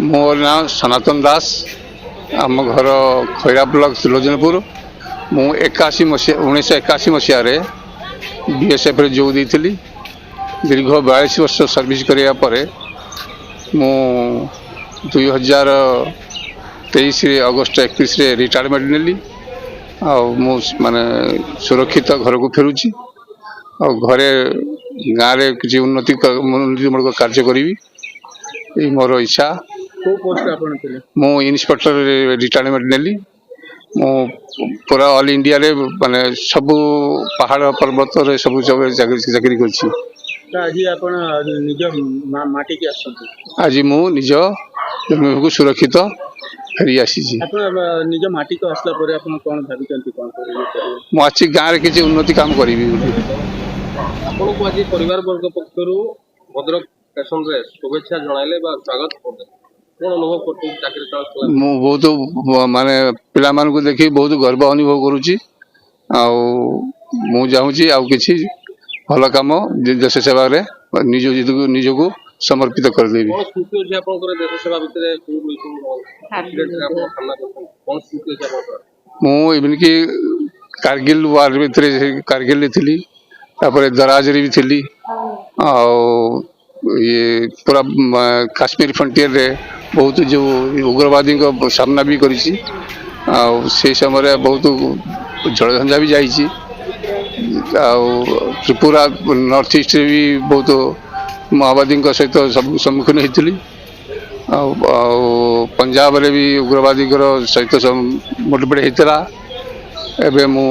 मो ना सनातन दास। आम घर खैरा ब्लॉक त्रिलोचनपुर। मु 1981 मसीह बीएसएफ रे जोग देइथिली। दीर्घ 42 वर्ष सर्विस करिया परे मु 2023 अगस्ट 31 रे रिटायरमेंट नेली। आ मु माने सुरक्षित घर को फेरुची। आ घरे गाँव रे किसी उन्नतिमूलक कार्य करी मोर इच्छा। मु इन्स्पेक्टर रिटायरमेंट नेली। मु पूरा ऑल इंडिया रे माने सबु पहाड़ पर्वत रे सबु चाकरी करछि। आज मु निज जन्म को सुरक्षित फेरी आसी। निज माटी को आसला परे आपण कोन भाबिचंती कोन करिवे? मु आछि गाँव रे किसी उन्नति काम करी। आपण को आज परिवार वर्ग पक्षरु भद्रक स्टेशन रे शुभेच्छा जणाइले बा स्वागत करले। कोन अनुभव करते चाकरी का? मु बहुत माने पिला मान को देखि बहुत गर्व अनुभव करूची। आ मु जाऊँची आ किछि भल काम देश सेवा रे निज को समर्पित कर देबी। कोन स्मृति अछि आपण करे देश सेवा भितरे कोन स्मृति अछि आपण? मु इवन की कारगिल वार भितरे कारगिल थी। तापर दराज रे भी थी। आ ये पूरा काश्मीर फ्रंटियर रे बहुत जो उग्रवादी को सामना भी करी। से समय बहुत जलझंझा भी जाइए। त्रिपुरा नॉर्थ ईस्ट रे भी बहुत माओवादी सहित सम्मुखीन होती। पंजाब रे भी उग्रवादी सहित मुठभेड़ होता। एवं मु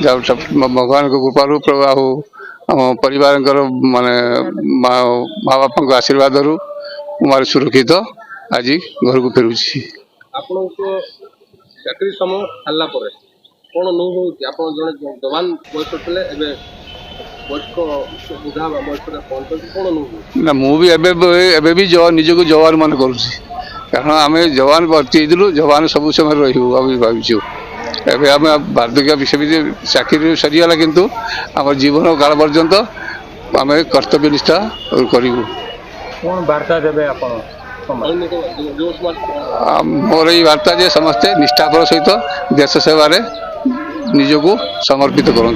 भगवान को कृपारू आम परिवार माने माँ बापा आशीर्वाद मारे सुरक्षित आज घर को फेरुची। चाकरी समय सारा पर कौन अनुभव होती? आप जड़े जवान बयस थे ना मु भी एबे भी निज को जवान मन करुँची। कारण आम जवान भर्ती होलु जवान सब समय रही भावु। एवं आम भारतीय विश्वविद्यालय चाकरी सरीगला किंतु आम जीवन काल पर्यंत आम कर्तव्य निष्ठा करूँ। कौन वार्ता देवे आप? मोर ये वार्ता जे समस्ते निष्ठापर सहित देश सेवा निज को समर्पित करूँ।